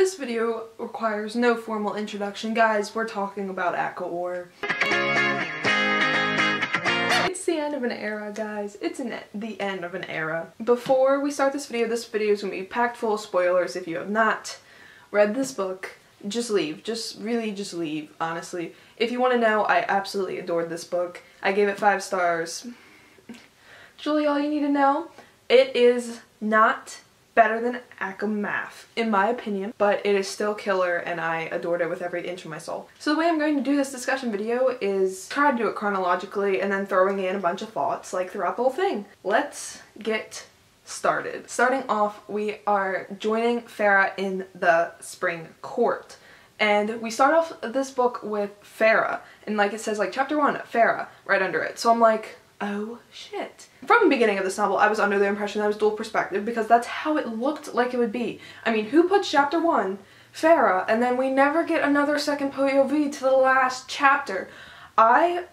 This video requires no formal introduction. Guys, we're talking about ACOWAR. It's the end of an era, guys. It's the end of an era. Before we start this video is going to be packed full of spoilers. If you have not read this book, just leave. Just leave, honestly. If you want to know, I absolutely adored this book. I gave it 5 stars. Julie, all you need to know, it is not better than ACOWAR, in my opinion, but it is still killer and I adored it with every inch of my soul. So the way I'm going to do this discussion video is try to do it chronologically and then throwing in a bunch of thoughts like throughout the whole thing. Let's get started. Starting off, we are joining Farah in the spring court. And we start off this book with Farah, and like it says like chapter 1, Farah, right under it. So I'm like, oh shit. From the beginning of this novel, I was under the impression that it was dual perspective because that's how it looked like it would be. I mean, who puts chapter 1, Farah, and then we never get another second POV to the last chapter? I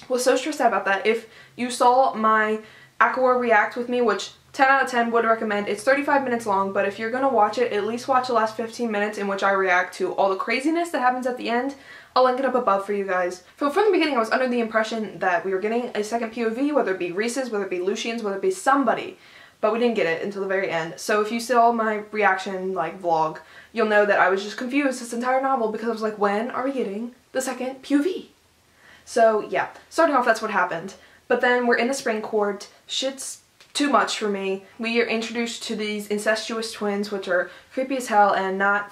was so stressed out about that. If you saw my ACOWAR react with me, which 10 out of 10 would recommend. It's 35 minutes long, but if you're gonna watch it, at least watch the last 15 minutes in which I react to all the craziness that happens at the end. I'll link it up above for you guys. So from the beginning, I was under the impression that we were getting a second POV, whether it be Reese's, whether it be Lucian's, whether it be somebody, but we didn't get it until the very end. So if you saw my reaction, like, vlog, you'll know that I was just confused this entire novel because I was like, when are we getting the second POV? So yeah, starting off, that's what happened. But then we're in the spring court. Shit's too much for me. We are introduced to these incestuous twins, which are creepy as hell and not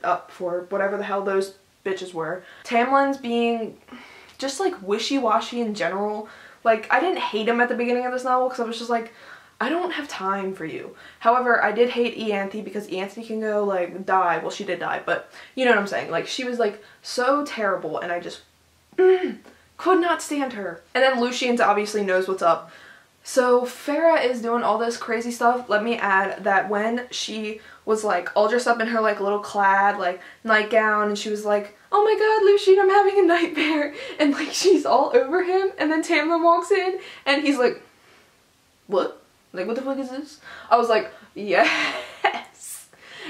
up for whatever the hell those bitches were. Tamlin's being just like wishy-washy in general. Like, I didn't hate him at the beginning of this novel because I was just like, I don't have time for you. However, I did hate Ianthe because Ianthe can go like die. Well, she did die, but you know what I'm saying. Like, she was like so terrible and I just could not stand her. And then Lucian's obviously knows what's up. So Farah is doing all this crazy stuff. Let me add that when she was like all dressed up in her like little clad like nightgown and she was like, oh my god, Lucian, I'm having a nightmare, and like she's all over him, and then Tamlin walks in and he's like, what? Like, what the fuck is this? I was like, yes.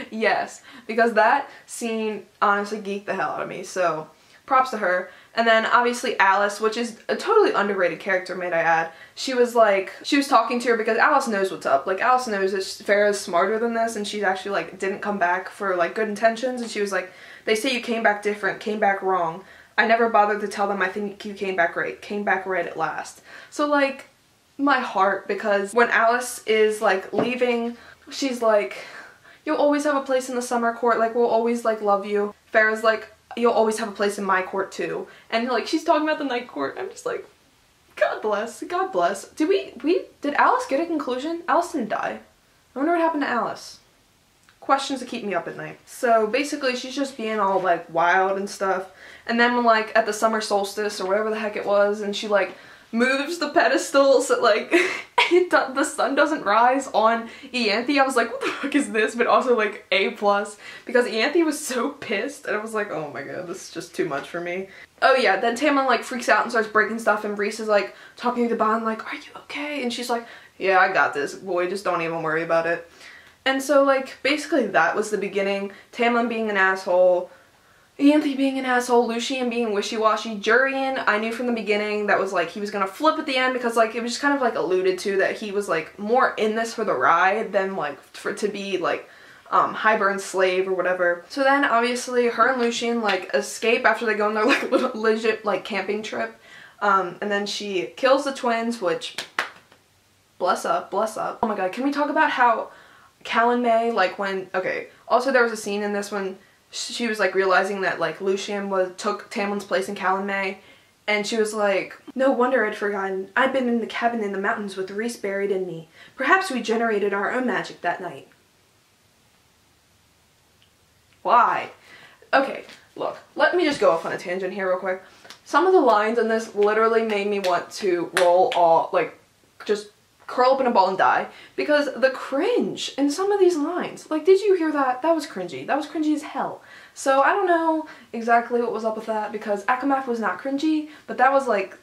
Yes. Because that scene honestly geeked the hell out of me. So props to her. And then obviously Alice, which is a totally underrated character, might I add. She was talking to her because Alice knows what's up. Like, Alice knows that Farah's smarter than this and she's actually like didn't come back for like good intentions, and she was like, they say you came back different, came back wrong. I never bothered to tell them I think you came back right at last. So like, my heart, because when Alice is like leaving, she's like, you'll always have a place in the summer court, like we'll always like love you. Farah's like, you'll always have a place in my court too. And like, she's talking about the night court. I'm just like, God bless, God bless. Did Alice get a conclusion? Alice didn't die. I wonder what happened to Alice. Questions that keep me up at night. So basically she's just being all like wild and stuff. And then when like at the summer solstice or whatever the heck it was, and she like moves the pedestal so like the sun doesn't rise on Ianthe. I was like, what the fuck is this? But also like A+, because Ianthe was so pissed and I was like, oh my god, this is just too much for me. Oh yeah, then Tamlin like freaks out and starts breaking stuff, and Reese is like talking to Bond like, are you okay? And she's like, yeah, I got this, boy, just don't even worry about it. And so like basically that was the beginning. Tamlin being an asshole, Ianthe being an asshole, Lucian being wishy-washy, Jurian, I knew from the beginning that was like he was gonna flip at the end because like it was just kind of like alluded to that he was like more in this for the ride than like to be like Hybern's slave or whatever. So then obviously her and Lucian like escape after they go on their like little legit like camping trip, and then she kills the twins, which bless up, bless up. Oh my god, can we talk about how Callan May, like when, okay, also there was a scene in this when she was like realizing that like Lucian took Tamlin's place in Callan May, and she was like, no wonder I'd forgotten. I'd been in the cabin in the mountains with Reese buried in me. Perhaps we generated our own magic that night. Why? Okay, look, let me just go off on a tangent here real quick. Some of the lines in this literally made me want to roll all, like, just curl up in a ball and die, because the cringe in some of these lines, like, did you hear that? That was cringy. That was cringy as hell. So I don't know exactly what was up with that, because ACOWAR was not cringy, but that was like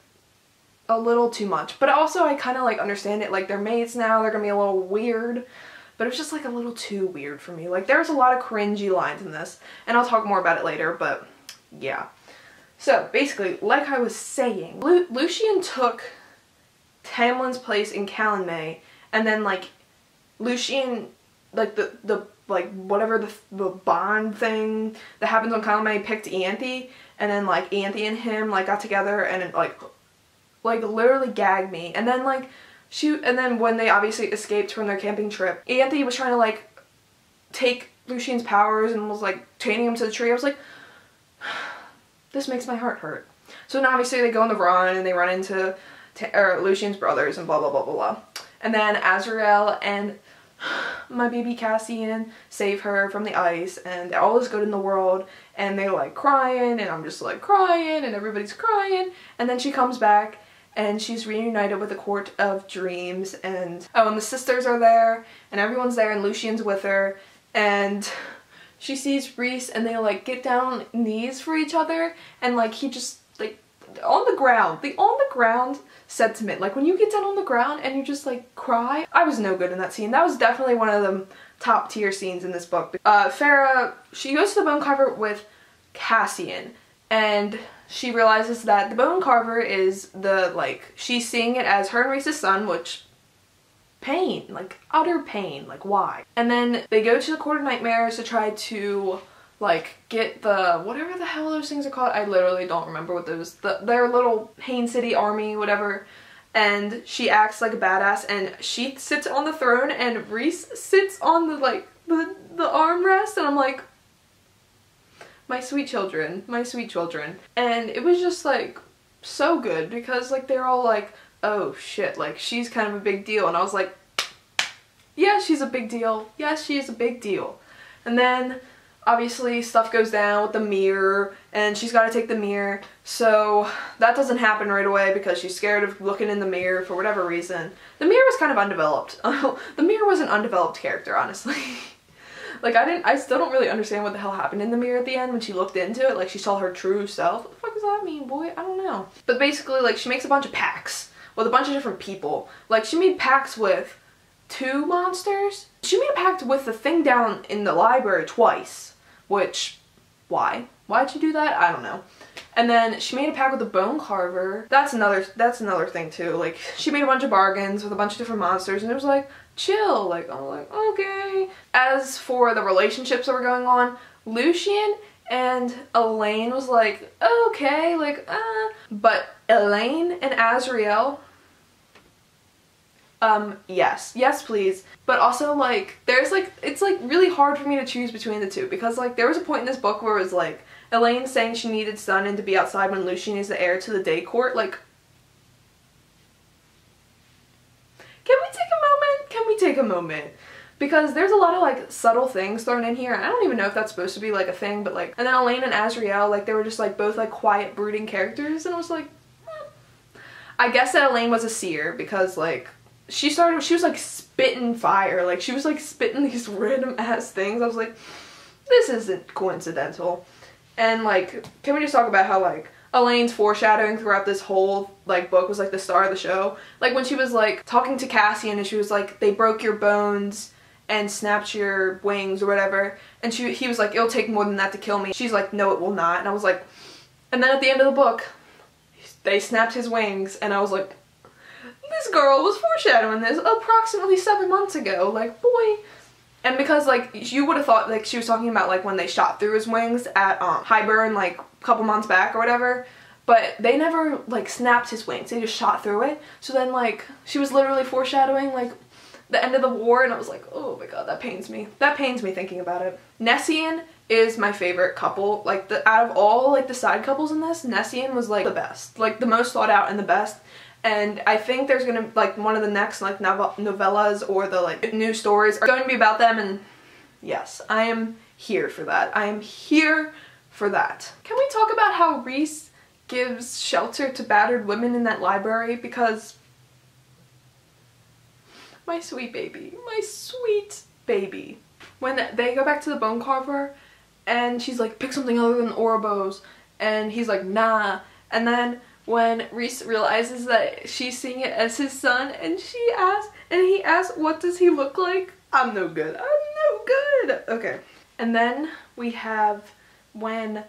a little too much. But also I kind of like understand it, like they're mates now, they're gonna be a little weird, but it was just like a little too weird for me. Like there's a lot of cringy lines in this, and I'll talk more about it later, but yeah. So basically, like I was saying, Lucien took Tamlin's place in Calanmai, and then like Lucien, like the like whatever the bond thing that happens on Calanmai picked Ianthe, and then like Ianthe and him like got together and it, like literally gagged me. And then like and then when they obviously escaped from their camping trip, Ianthe was trying to like take Lucien's powers and was like chaining him to the tree. I was like, this makes my heart hurt. So now obviously they go on the run and they run into Lucien's brothers and blah blah blah blah blah. And then Azriel and my baby Cassian save her from the ice, and all is good in the world, and they're like crying, and I'm just like crying, and everybody's crying. And then she comes back and she's reunited with the Court of Dreams, and oh, and the sisters are there and everyone's there, and Lucien's with her, and she sees Rhys and they like get down on knees for each other, and like he just like on the ground sentiment, like when you get down on the ground and you just like cry. I was no good in that scene. That was definitely one of the top tier scenes in this book. Farah, she goes to the bone carver with Cassian, and she realizes that the bone carver is the, like, she's seeing it as her and Rhys's son, which, pain, like utter pain, like why? And then they go to the Court of Nightmares to try to like get the, whatever the hell those things are called, I literally don't remember what those, their little Hain City army, whatever. And she acts like a badass, and she sits on the throne, and Rhys sits on the like the armrest, and I'm like, my sweet children, my sweet children. And it was just like so good, because like they're all like, oh shit, like she's kind of a big deal, and I was like, yeah, she's a big deal, yes, she is a big deal. And then obviously stuff goes down with the mirror, and she's got to take the mirror, so that doesn't happen right away because she's scared of looking in the mirror for whatever reason. The mirror was kind of undeveloped. The mirror was an undeveloped character, honestly. Like I still don't really understand what the hell happened in the mirror at the end when she looked into it, like she saw her true self. What the fuck does that mean, boy? I don't know. But basically, like, she makes a bunch of pacts with a bunch of different people. Like, she made pacts with 2 monsters. She made a pact with the thing down in the library twice, which, why? Why'd she do that? I don't know. And then she made a pact with the bone carver. That's another thing too. Like, she made a bunch of bargains with a bunch of different monsters, and it was like, chill. Like, I'm like, okay. As for the relationships that were going on, Lucien and Elaine was like, okay, like, but Elaine and Azriel, yes please. But also, like, there's like, it's like really hard for me to choose between the two, because like there was a point in this book where it was like Elaine saying she needed sun and to be outside when Lucien is the heir to the day court. Like, can we take a moment? Because there's a lot of like subtle things thrown in here. I don't even know if that's supposed to be like a thing, but like, and then Elaine and Azriel, like, they were just like both like quiet brooding characters, and I was like, I guess that Elaine was a seer, because like she was like spitting fire, like she was like spitting these random ass things. I was like, this isn't coincidental. And like, can we just talk about how like Elaine's foreshadowing throughout this whole like book was like the star of the show. Like when she was like talking to Cassian and she was like, they broke your bones and snapped your wings or whatever, and he was like, it'll take more than that to kill me. She's like, no it will not. And I was like, and then at the end of the book they snapped his wings, and I was like, this girl was foreshadowing this approximately 7 months ago, like, boy. And because like you would have thought like she was talking about like when they shot through his wings at Highburn like a couple months back or whatever, but they never like snapped his wings, they just shot through it. So then like she was literally foreshadowing like the end of the war, and I was like, oh my god, that pains me. That pains me thinking about it. Nessian is my favorite couple. Like, out of all like the side couples in this, Nessian was like the best, like the most thought out and the best. And I think there's gonna, like, one of the next like novellas or the like new stories are going to be about them, and yes, I am here for that. I am here for that. Can we talk about how Rhys gives shelter to battered women in that library? Because my sweet baby, my sweet baby. When they go back to the bone carver and she's like, pick something other than Ouroboros, and he's like, nah. And then when Rhys realizes that she's seeing it as his son, and he asks, what does he look like? I'm no good. I'm no good. Okay. And then we have when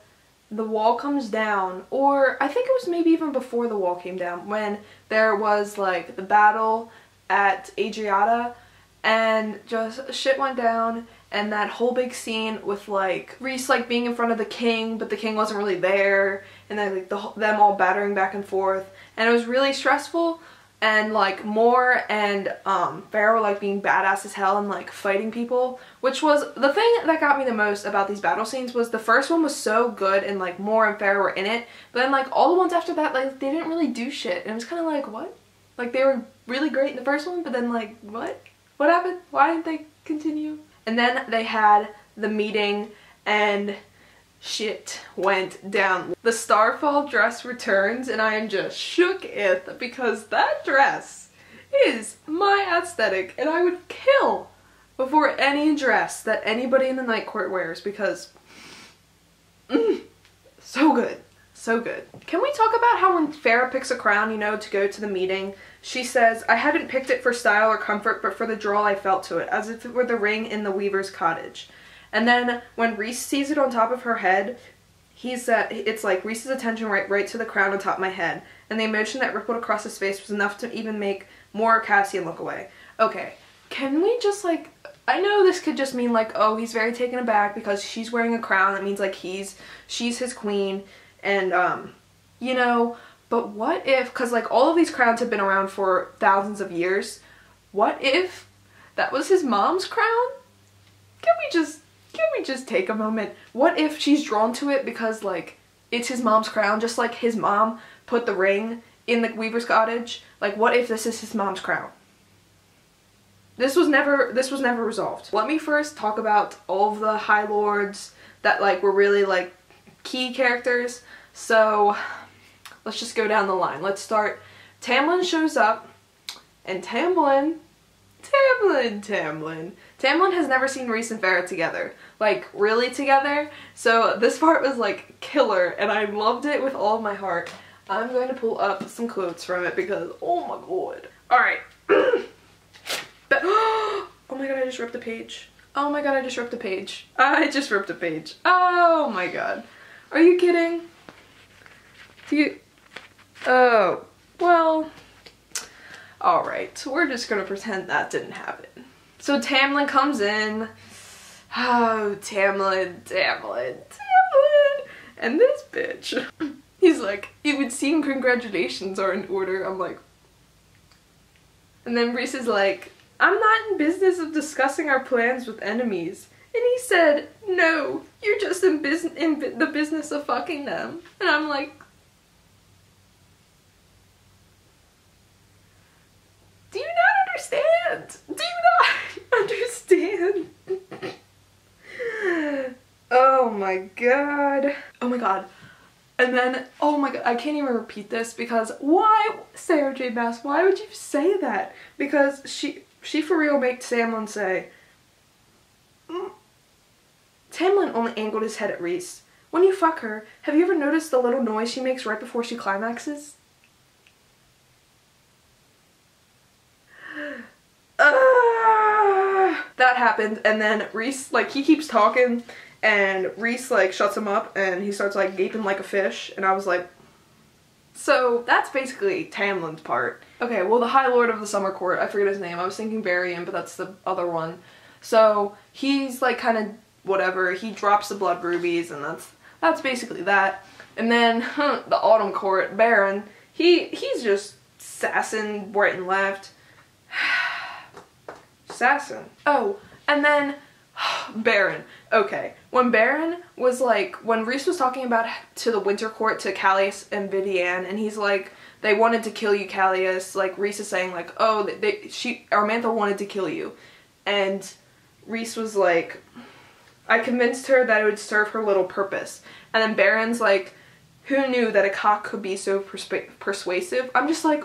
the wall comes down, or I think it was maybe even before the wall came down, when there was like the battle at Adriata and just shit went down, and that whole big scene with like Rhys like being in front of the king but the king wasn't really there, and then like them all battering back and forth, and it was really stressful. And like Moore and Farah were like being badass as hell and like fighting people, which was the thing that got me the most about these battle scenes. Was the first one was so good and like Moore and Farah were in it, but then like all the ones after that, like they didn't really do shit, and it was kind of like, what? Like they were really great in the first one, but then like what happened? Why didn't they continue? And then they had the meeting and shit went down. The Starfall dress returns, and I am just shooketh because that dress is my aesthetic, and I would kill before any dress that anybody in the Night Court wears, because so good. So good. Can we talk about how when Farah picks a crown, you know, to go to the meeting, she says, "I hadn't picked it for style or comfort, but for the draw I felt to it, as if it were the ring in the weaver's cottage." And then when Rhys sees it on top of her head, it's like Rhys's attention right to the crown on top of my head, and the emotion that rippled across his face was enough to even make more Cassian look away. Okay, can we just like, I know this could just mean like, oh, he's very taken aback because she's wearing a crown. That means like she's his queen, and you know, but what if, because like all of these crowns have been around for thousands of years, what if that was his mom's crown? Can we just take a moment? What if she's drawn to it because like it's his mom's crown, just like his mom put the ring in the weaver's cottage? Like what if this is his mom's crown? This was never resolved. Let me first talk about all of the High Lords that like were really like key characters. So let's just go down the line. Let's start. Tamlin shows up, and Tamlin has never seen Rhys and Farah together. Like, really together. So this part was like killer, and I loved it with all of my heart. I'm going to pull up some quotes from it because, oh my god. Alright. Oh my god, I just ripped a page. Oh my god, I just ripped a page. I just ripped a page. Oh my god. Are you kidding? Oh, well, alright, we're just gonna pretend that didn't happen. So Tamlin comes in. Oh, Tamlin. And this bitch. He's like, "It would seem congratulations are in order." I'm like. And then Rhys is like, "I'm not in business of discussing our plans with enemies." And he said, "No, you're just in the business of fucking them." And I'm like, do you not understand? Do you not understand? Oh my god. Oh my god. And then, oh my god, I can't even repeat this because why, Sarah J. Maas, why would you say that? Because she for real made Tamlin say, Tamlin only angled his head at Rhys. "When you fuck her, have you ever noticed the little noise she makes right before she climaxes?" That happened, and then Rhys, like, he keeps talking, and Rhys, like, shuts him up, and he starts, like, gaping like a fish, and I was like, so that's basically Tamlin's part. Okay, well, the High Lord of the Summer Court, I forget his name, I was thinking Varian, but that's the other one. So, he's, like, kind of whatever, he drops the blood rubies, and that's basically that. And then, the Autumn Court, Baron, he's just sassing right and left. Assassin. Oh, and then Baron. Okay, when Baron was like, when Rhys was talking about to the Winter Court, to Callias and Vivienne, and he's like, they wanted to kill you, Callias. Like, Rhys is saying like, oh, Armantha wanted to kill you. And Rhys was like, I convinced her that it would serve her little purpose. And then Baron's like, who knew that a cock could be so persuasive? I'm just like,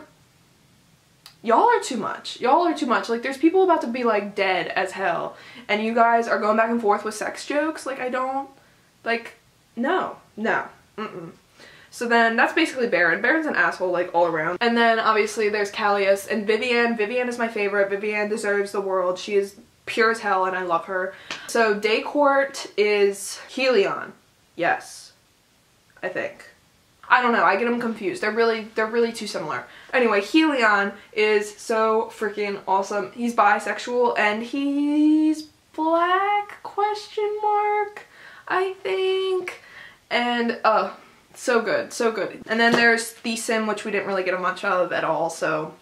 y'all are too much. Y'all are too much. Like, there's people about to be, like, dead as hell. And you guys are going back and forth with sex jokes? Like, I don't... Like, no. No. Mm-mm. So then, that's basically Baron. Baron's an asshole, like, all around. And then, obviously, there's Callias and Vivienne. Vivienne is my favorite. Vivienne deserves the world. She is pure as hell and I love her. So Day Court is Helion. Yes. I think. I don't know, I get them confused. They're really too similar. Anyway, Helion is so freaking awesome. He's bisexual and he's black, question mark, I think. And so good, so good. And then there's Thesim, which we didn't really get much of at all, so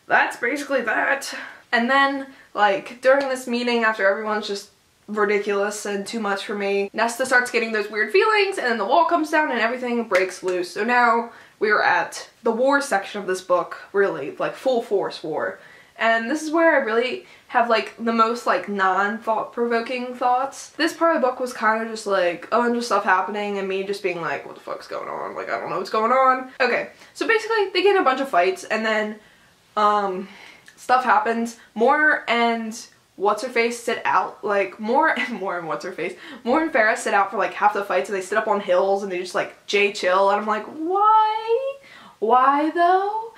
that's basically that. And then, like, during this meeting, after everyone's just ridiculous and too much for me, Nesta starts getting those weird feelings, and then the wall comes down and everything breaks loose. So now we're at the war section of this book, really, like full force war. And this is where I really have like the most like non-thought-provoking thoughts. This part of the book was kind of just like a bunch of stuff happening and me just being like, what the fuck's going on? Like, I don't know what's going on. Okay, so basically they get in a bunch of fights and then stuff happens. Moore and what's-her-face sit out, like Moore and what's-her-face. Moore and Farah sit out for like half the fights and they sit up on hills and they just like chill, and I'm like, why? Why though?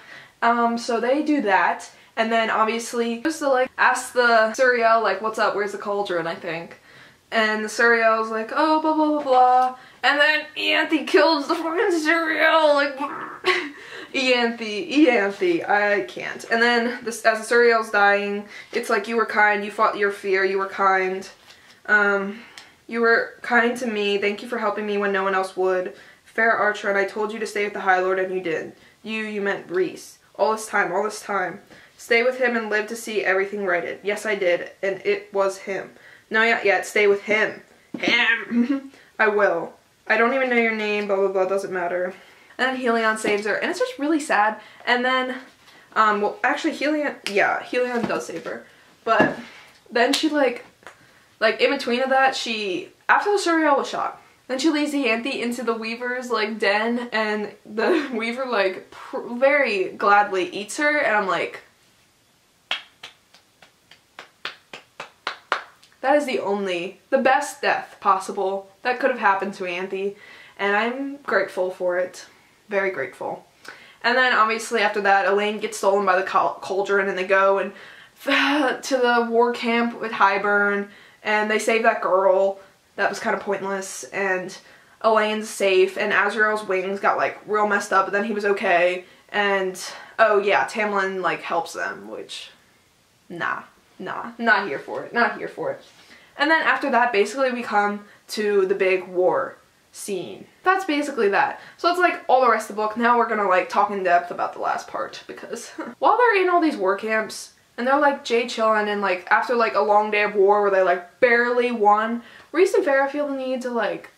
So they do that. And then obviously just to like ask the Suriel like, what's up, where's the cauldron, I think. And the Suriel's like, oh, blah blah blah blah. And then Ianthe kills the fucking Suriel, like Ianthe, I can't. And then this, as the Suriel's dying, it's like, you were kind, you fought your fear, you were kind. You were kind to me, thank you for helping me when no one else would. Fair Archer, and I told you to stay with the High Lord and you did. You meant Reese. All this time. Stay with him and live to see everything righted. Yes, I did, and it was him. No, not yet. Stay with him. Him. I will. I don't even know your name, blah, blah, blah, doesn't matter. And then Helion saves her, and it's just really sad. And then, well, actually, Helion does save her. But then she, like, in between of that, after the Suriel was shot, then she leads Ianthe into the Weaver's, like, den, and the Weaver, like, very gladly eats her, and I'm like, that is the best death possible that could have happened to Ianthe, and I'm grateful for it. Very grateful. And then, obviously, after that, Elaine gets stolen by the cauldron, and they go and to the war camp with Highburn, and they save that girl. That was kind of pointless, and Elaine's safe, and Azrael's wings got, like, real messed up, but then he was okay, and, oh yeah, Tamlin, like, helps them, which, not here for it, not here for it. And then after that, basically, we come to the big war scene. That's basically that. So it's like all the rest of the book. Now we're gonna, like, talk in depth about the last part, because while they're in all these war camps, and they're, like, chillin', and, like, after, like, a long day of war where they, like, barely won, Reese and Farah feel the need to, like,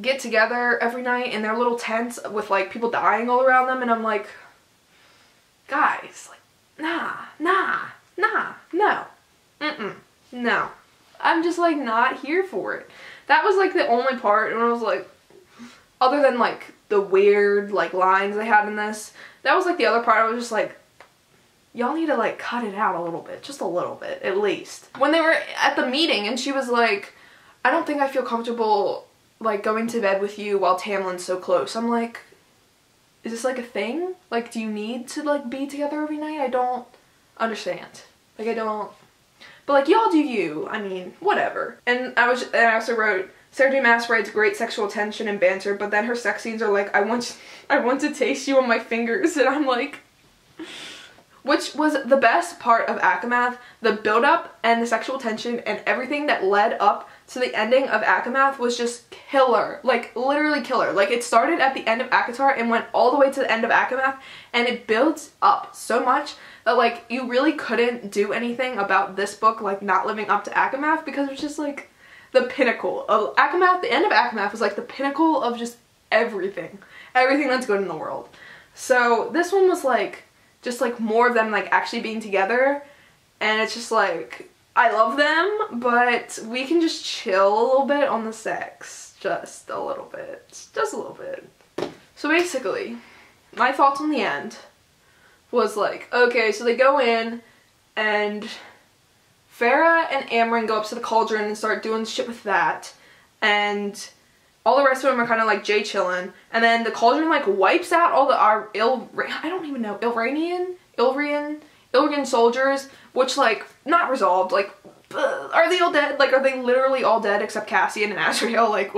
get together every night in their little tents with, like, people dying all around them, and I'm like, guys, like, no. I'm just, like, not here for it. That was, like, the only part, and I was like, other than, like, the weird, like, lines they had in this, that was, like, the other part. I was just like, y'all need to, like, cut it out a little bit. Just a little bit, at least. When they were at the meeting, and she was like, I don't think I feel comfortable, like, going to bed with you while Tamlin's so close. I'm like, is this, like, a thing? Like, do you need to, like, be together every night? I don't understand. Like, I don't. But, like, y'all do you. I mean, whatever. And I also wrote, Sarah J. Maas writes great sexual tension and banter, but then her sex scenes are like, I want to taste you on my fingers, and I'm like, which was the best part of ACOWAR. The build-up and the sexual tension and everything that led up to the ending of ACOWAR was just killer. Like, literally killer. Like, it started at the end of ACOWAR and went all the way to the end of ACOWAR, and it builds up so much that, like, you really couldn't do anything about this book, like, not living up to ACOWAR, because it was just, like, the pinnacle of ACOWAR. The end of ACOWAR was, like, the pinnacle of just everything. Everything that's good in the world. So, this one was, like, just, like, more of them, like, actually being together, and it's just, like, I love them, but we can just chill a little bit on the sex. Just a little bit. Just a little bit. So, basically, my thoughts on the end was like, okay, so they go in, and Farah and Amren go up to the cauldron and start doing shit with that, and all the rest of them are kind of like chillin', and then the cauldron, like, wipes out all the Illyrian soldiers, which, like, not resolved, like, are they all dead? Like, are they literally all dead except Cassian and Azriel? Like,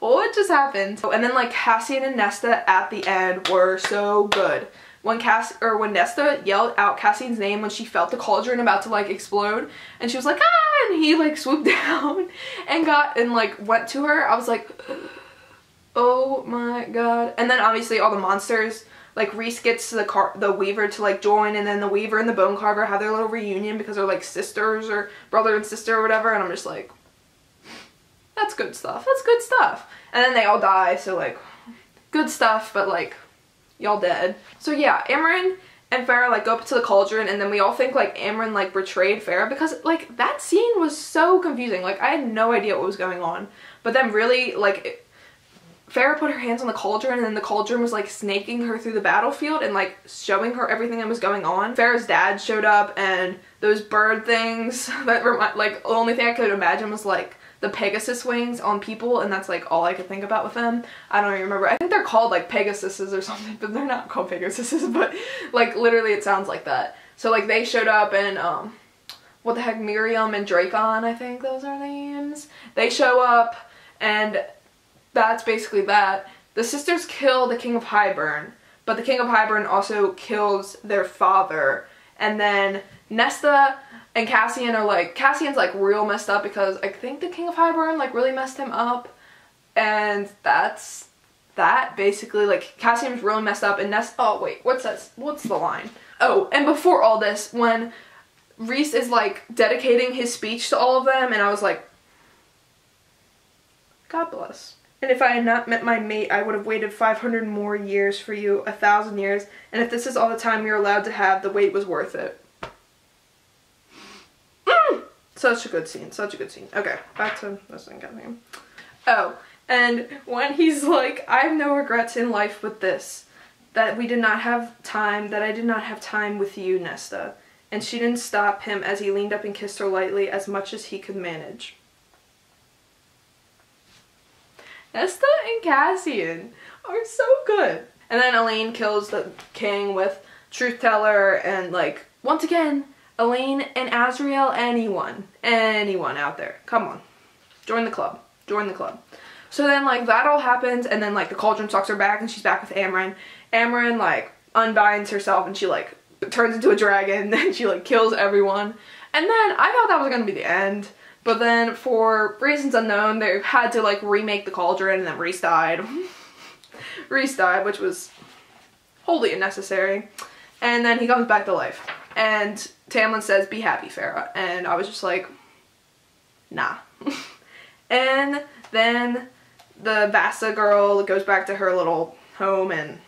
what just happened? And then, like, Cassian and Nesta at the end were so good. When Nesta yelled out Cassian's name when she felt the cauldron about to, like, explode, and she was like, ah, and he, like, swooped down and like, went to her, I was like, oh my god. And then, obviously, all the monsters, like, Rhys gets the Weaver to, like, join, and then the Weaver and the Bone Carver have their little reunion because they're, like, sisters or brother and sister or whatever, and I'm just like, that's good stuff. That's good stuff. And then they all die, so, like, good stuff, but, like, y'all dead. So yeah, Amren and Farah, like, go up to the cauldron, and then we all think, like, Amren, like, betrayed Farah, because, like, that scene was so confusing. Like, I had no idea what was going on. But then really, like, Farah put her hands on the cauldron, and then the cauldron was, like, snaking her through the battlefield and, like, showing her everything that was going on. Farah's dad showed up, and those bird things that were, like, the only thing I could imagine was, like, the Pegasus wings on people, and that's, like, all I could think about with them. I don't even remember. I think they're called, like, Pegasuses or something, but they're not called Pegasuses, but, like, literally it sounds like that. So, like, they showed up, and, what the heck, Miriam and Dracon, I think those are names. They show up, and that's basically that. The sisters kill the King of Highburn, but the King of Highburn also kills their father, and then Nesta and Cassian are, like, Cassian's, like, real messed up because I think the King of Highburn, like, really messed him up, and that's that, basically. Like, Cassian's really messed up, and Nesta, oh, wait, what's the line? Oh, and before all this, when Rhys is, like, dedicating his speech to all of them, and I was like, God bless. And if I had not met my mate, I would have waited 500 more years for you, 1,000 years, and if this is all the time you're allowed to have, the wait was worth it. Such a good scene, such a good scene. Okay, back to this thing. Oh, and when he's like, I have no regrets in life with this, that we did not have time, that I did not have time with you, Nesta. And she didn't stop him as he leaned up and kissed her lightly as much as he could manage. Nesta and Cassian are so good. And then Elaine kills the king with Truth Teller, and, like, once again, Elaine and Azriel, anyone out there, come on, join the club, join the club. So then, like, that all happens, and then, like, the cauldron sucks her back, and she's back with Amren. Amren, like, unbinds herself, and she, like, turns into a dragon, and then she, like, kills everyone. And then I thought that was gonna be the end, but then for reasons unknown, they had to, like, remake the cauldron, and then Rhys died. Rhys died, which was wholly unnecessary. And then he comes back to life. And Tamlin says, be happy, Farah. And I was just like, nah. And then the Vasa girl goes back to her little home, and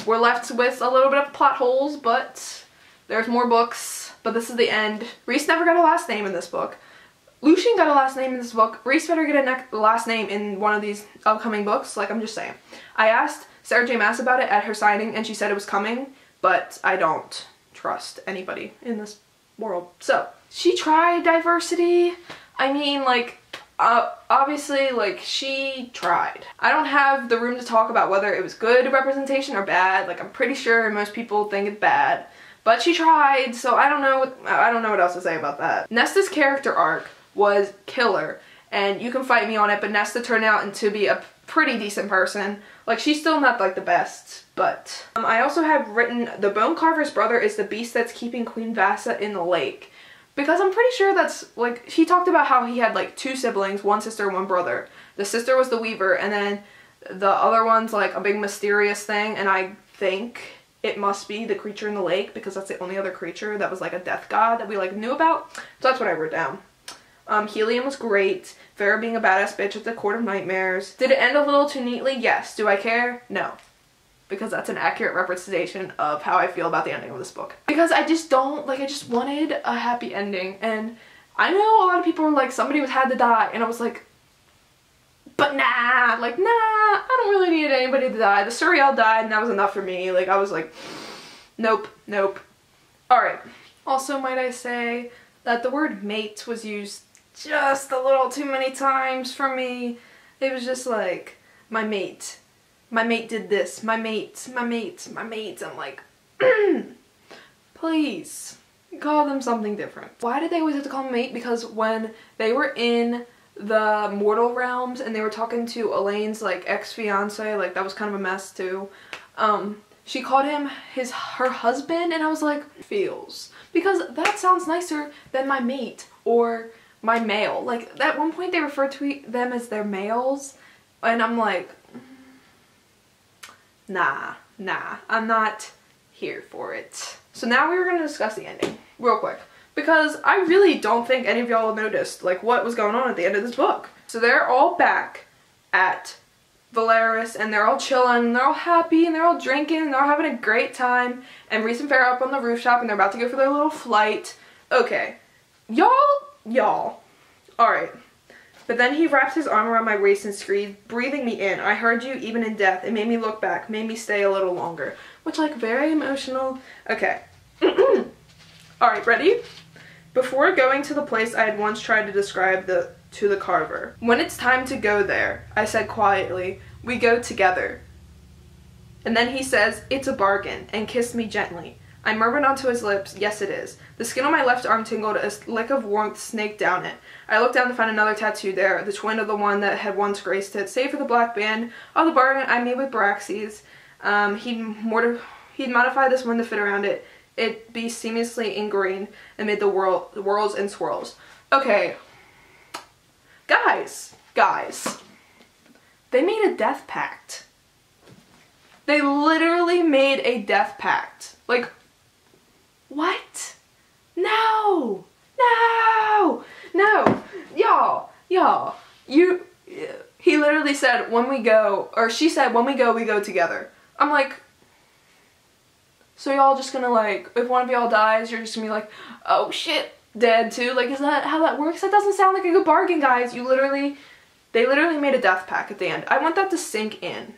we're left with a little bit of plot holes, but there's more books. But this is the end. Rhys never got a last name in this book. Lucien got a last name in this book. Rhys better get a last name in one of these upcoming books. Like, I'm just saying. I asked Sarah J. Maas about it at her signing, and she said it was coming, but I don't trust anybody in this world. So, she tried diversity. I mean, like, obviously, like, she tried. I don't have the room to talk about whether it was good representation or bad. Like, I'm pretty sure most people think it's bad, but she tried, so I don't know what else to say about that. Nesta's character arc was killer, and you can fight me on it, but Nesta turned out to be a pretty decent person. Like, she's still not, like, the best, but I also have written, the Bone Carver's brother is the beast that's keeping Queen Vasa in the lake, because I'm pretty sure that's, like, she talked about how he had, like, 2 siblings, 1 sister, 1 brother. The sister was the Weaver, and then the other one's, like, a big mysterious thing, and I think it must be the creature in the lake, because that's the only other creature that was, like, a death god that we, like, knew about. So that's what I wrote down. Helium was great. Farah being a badass bitch at the Court of Nightmares. Did it end a little too neatly? Yes. Do I care? No. Because that's an accurate representation of how I feel about the ending of this book. Because I just don't, like, I just wanted a happy ending. And I know a lot of people were like, somebody had to die. And I was like, but nah. Like, nah, I don't really need anybody to die. The Suriel died, and that was enough for me. Like, I was like, nope, nope. Alright. Also, might I say that the word mate was used just a little too many times for me. It was just like, my mate did this, my mate. I'm like, please, Call them something different. Why did they always have to call him mate? Because when they were in the mortal realms and they were talking to Elaine's like ex-fiance, like that was kind of a mess too, she called him her husband, and I was like, feels, because that sounds nicer than my mate or my male. Like at one point they referred to them as their males, and I'm like, nah, I'm not here for it. So now we were going to discuss the ending real quick, because I really don't think any of y'all noticed like what was going on at the end of this book. So they're all back at Valeris, and they're all chilling, and they're all happy, and they're all drinking, and they're all having a great time, and Reese and Farah are up on the rooftop, and they're about to go for their little flight. Okay, y'all, alright. But then he wrapped his arm around my waist and screamed, breathing me in. I heard you even in death. It made me look back, made me stay a little longer. Which, like, very emotional. Okay. Alright, ready? Before going to the place I had once tried to describe to the carver. When it's time to go there, I said quietly, we go together. And then he says, it's a bargain, and kissed me gently. I murmured onto his lips, yes it is. The skin on my left arm tingled, a lick of warmth snaked down it. I looked down to find another tattoo there, the twin of the one that had once graced it. Save for the black band of the bargain I made with Braxis. He'd modified this one to fit around it. It be seamlessly ingrained amid the whirls and swirls. Okay. Guys. They made a death pact. They literally made a death pact. Like, what? No! Y'all. He literally said, when we go, or she said, when we go together. I'm like, so y'all just gonna like, if one of y'all dies, you're just gonna be like, oh shit, dead too? Like, is that how that works? That doesn't sound like a good bargain, guys. They literally made a death pact at the end. I want that to sink in.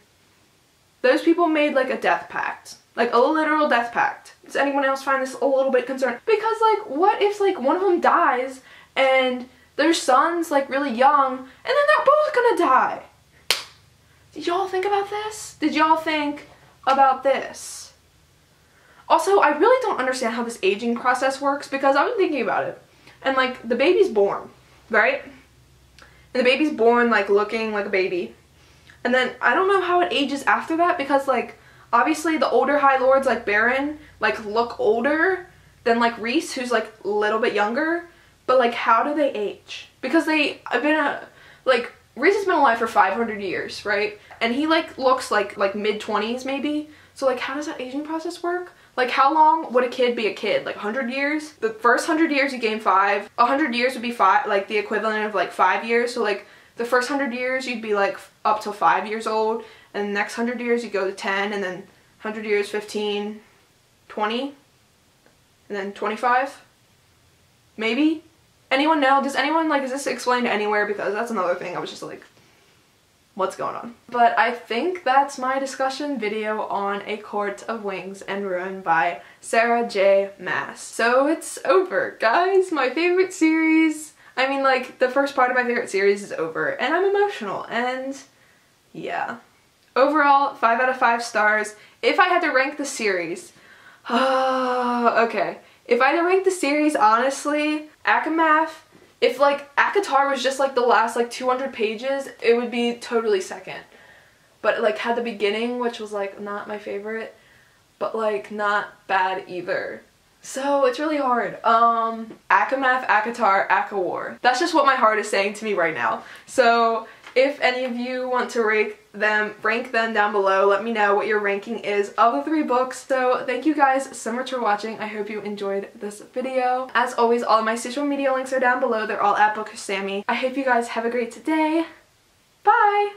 Those people made like a death pact. Like a literal death pact. Does anyone else find this a little bit concerning? Because like, what if like one of them dies and their son's like really young and then they're both gonna die? Did y'all think about this? Did y'all think about this? Also, I really don't understand how this aging process works, because I've been thinking about it. And like, the baby's born, right? And the baby's born like looking like a baby. And then I don't know how it ages after that, because like, obviously the older High Lords like Baron like look older than like Reese, who's like a little bit younger. But like, how do they age? Because Reese has been alive for 500 years, right? And he like looks like mid-20s maybe. So like, how does that aging process work? Like, how long would a kid be a kid? Like 100 years? The first 100 years you gain 5. 100 years would be 5, like the equivalent of like 5 years. So like, the first 100 years you'd be like up to 5 years old. And the next 100 years you go to 10. And then 100 years, 15, 20. And then 25? Maybe? Anyone know? Does anyone, like, is this explained anywhere? Because that's another thing I was just like, what's going on? But I think that's my discussion video on A Court of Wings and Ruin by Sarah J. Maas. So it's over, guys. My favorite series. I mean, like, the first part of my favorite series is over, and I'm emotional, and yeah. Overall, 5 out of 5 stars. If I had to rank the series, okay. If I had to rank the series, honestly, ACOWAR, if like ACOWAR was just like the last like 200 pages, it would be totally second. But it like had the beginning, which was like not my favorite, but like not bad either. So it's really hard. ACOWAR, ACOWAR. That's just what my heart is saying to me right now. So if any of you want to rank them down below. Let me know what your ranking is of the 3 books. So thank you guys so much for watching. I hope you enjoyed this video. As always, all of my social media links are down below. They're all at bookishsami. I hope you guys have a great day. Bye!